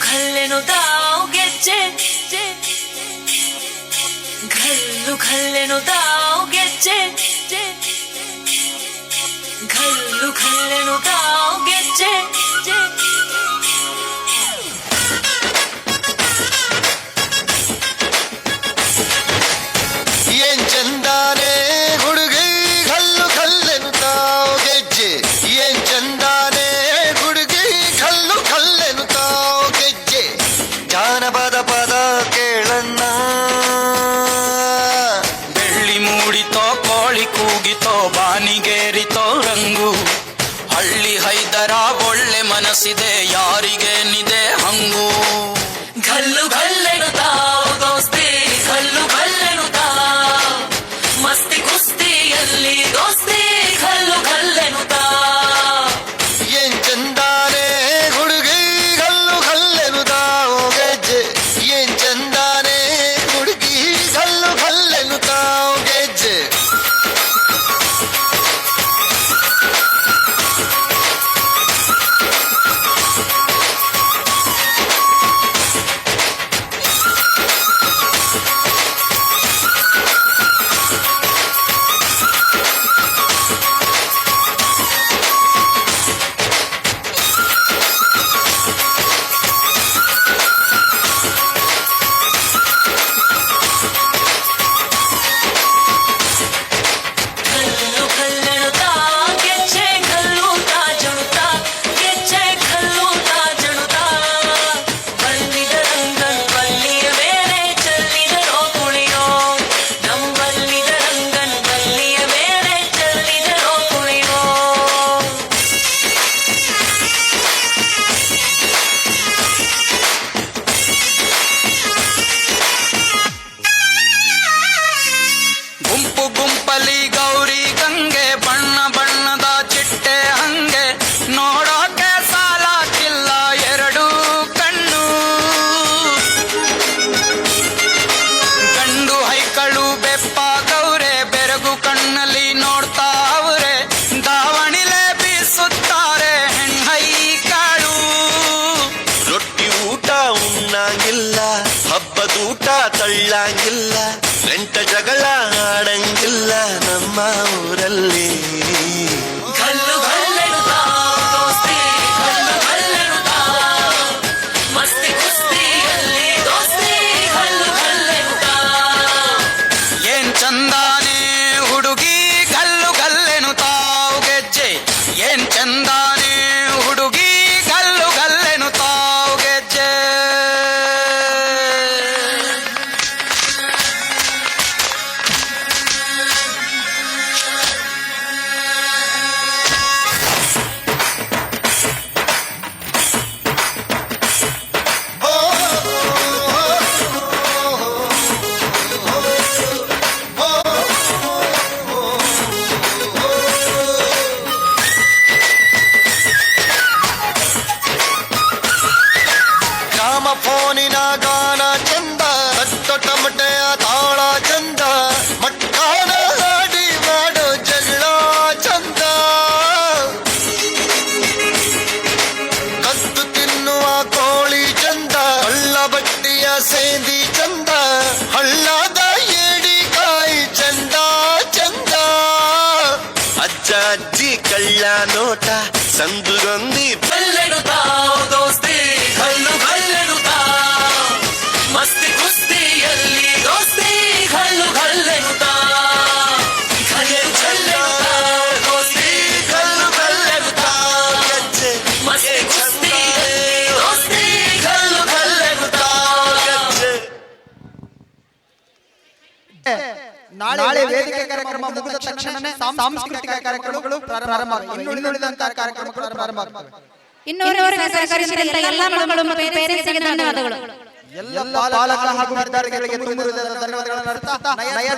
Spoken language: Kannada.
खल्लेनु दाव ಗೆಜ್ಜೆ घल्लू खल्लेनु दाव ಗೆಜ್ಜೆ घल्लू खल्लेनु दाव ಗೆಜ್ಜೆ ಏನ್ ಚಂದಾನೆ ಹುಡುಗಿ ಕಲ್ಲು ಕಲ್ಲೆನು ತಾವು ಗೆಜ್ಜೆ ಏನ್ ಚಂದಾನೆ ಹುಡುಗಿ ಕಲ್ಲು ಕಲ್ಲೆನು ತಾವು ಗೆಜ್ಜೆ ಜಾನಪದ ಪದ ಕೇಳಣ್ಣ ಬೆಳ್ಳಿ ಮೂಡಿತೋ ಕೋಳಿ ಕೂಗಿತೋ ಬಾನಿಗೇರಿತೋ ರಂಗು ಹಳ್ಳಿ ಹೈದರ ಒಳ್ಳೆ ಮನಸ್ಸಿದೆ ಯಾರಿಗೇನಿದೆ ಹಂಗು घल्लू घल्लेनु दाव ದೋಸ್ತಿ घल्लू घल्लेनु दाव मस्ती ಕುಸ್ತಿಯಲ್ಲಿ ದೋಸ್ತಿ घल्लू घल्लेनु दाव ಏನ್ ಚಂದಾನೆ ಹುಡುಗಿ ಕಲ್ಲು ಕಲ್ಲೆನು ತಾವು ಗೆಜ್ಜೆ ಏನ್ ಚಂದಾನೆ ಹುಡುಗಿ ಕಲ್ಲು ಕಲ್ಲೆನು ತಾವು ಗೆಜ್ಜೆ घल्लू घल्लेनु दाव ಗೆಜ್ಜೆ घल्लू ತಾ ಜಣುತಾ ಗೆಜ್ಜೆ घल्लू ತಾ ಜಣುತಾ ಬಲ್ಲಿದ ರಂಗನ್ ಬಲ್ಲಿಯ ಮೇಲೆ ಚೆಲ್ಲಿದರೋ ಕುಣಿಯೋ ನಮ್ಮಲ್ಲಿದ ರಂಗನ್ ಬಲ್ಲಿಯ ಮೇಲೆ ಚೆಲ್ಲಿದರೋ ಕುಣಿಯೋ ಗುಂಪು ಗುಂಪಲಿ ಗೌರಿ ಗಂಗೆ ಬಣ್ಣ ಬಣ್ಣದ ಚಿಟ್ಟೆ ಹಂಗೆ ನೋಡೋಕೆ ಸಾಲಾಕಿಲ್ಲ ಎರಡು ಕಣ್ಣು ಗಂಡು ಹೈಕಳು ಬೆಪ್ಪಾಗವ್ರೆ ಬೆರಗು ಕಣ್ಣಲ್ಲಿ ನೋಡ್ತಾ ಅವ್ರೆ ದಾವಣಿಲೆ ಬೀಸುತ್ತಾರೆ ಹೆಣ್ಹೈಕಾಳು ರೊಟ್ಟಿ ಊಟ ಉಣ್ಣಂಗಿಲ್ಲ ಹಬ್ಬದೂಟ ತಳ್ಳಂಗಿಲ್ಲ ಗಂಟ ಜಗಳ ಆಡಂಗಿಲ್ಲ ನಮ್ಮ ಊರಲ್ಲಿ घल्लू घल्लेनु दाव ದೋಸ್ತಿ घल्लू घल्लेनु दाव मस्ती ಕುಸ್ತಿಯಲ್ಲಿ ದೋಸ್ತಿ घल्लू घल्लेनु दाव ಏನ್ ಚಂದಾನೆ ಹುಡುಗಿ ಗಲ್ಲು ಗಲ್ಲೆನು ತಾವು ಗೆಜ್ಜೆ ಏನ್ ಚಂದಾನೆ ಹುಡುಗಿ ಗಲ್ಲು ಗಲ್ಲೆನು ತಾವು ಗೆಜ್ಜೆ ಗ್ರಾಮ ಫೋನಿನ ಗಾನ ಚಂದ ಹತ್ತು ಟಮಟೆಯ ತಾಳ ಚಂದ ಮಟ್ಟಾನ ಹಾಡಿ ಮಾಡೋ ಜಗಳ ಚಂದ ಕದ್ದು ತಿನ್ನುವ ಕೋಳಿ ಚಂದ ಹಳ್ಳ ಬಟ್ಟಿಯ ಸೇದಿ ಚಂದ ಹಳ್ಳದ ಏಡಿಕಾಯಿ ಚಂದ ಚಂದ ಅಜ್ಜ ಅಜ್ಜಿ ಕಳ್ಳ ನೋಟ ಸಂದುಗೊಂದಿ घल्लेनु दाव ದೋಸ್ತಿ घल्लू घल्लेनु दाव मस्ती ಕುಸ್ತಿಯಲ್ಲಿ ದೋಸ್ತಿ घल्लू घल्लेनु दाव घल्लेनु घल्लेनु दाव ದೋಸ್ತಿ घल्लू घल्लेनु दाव ಗೆಜ್ಜೆ मस्ती ಕುಸ್ತಿಯಲ್ಲಿ ದೋಸ್ತಿ घल्लू घल्लेनु दाव ಗೆಜ್ಜೆ ನಾಳೆ ವೇದಿಕೆ ಕಾರ್ಯಕ್ರಮ ಮುಗಿದ ತಕ್ಷಣನೇ ಸಾಂಸ್ಕೃತಿಕ ಕಾರ್ಯಕ್ರಮಗಳು ಪ್ರಾರಂಭ ಇನ್ನುಳಿದಂತಹ ಕಾರ್ಯಕ್ರಮಗಳು ಪ್ರಾರಂಭ ಆಗ್ತವೆ. ಇನ್ನೂವರೆಗೆ ಸಹಕರಿಸಿದ ಎಲ್ಲ ಮಕ್ಕಳು ಮತ್ತು ಪೇರೆಂಟ್ಸ್ಗೆ ಧನ್ಯವಾದಗಳು. ಎಲ್ಲ ಪಾಲಕ ಹಾಗೂ ವಿದ್ಯಾರ್ಥಿಗಳಿಗೆ ತುಂಬ ಹೃದಯದ ಧನ್ಯವಾದಗಳನ್ನು ಅರ್ಪಿಸುತ್ತಾ ನಯಾ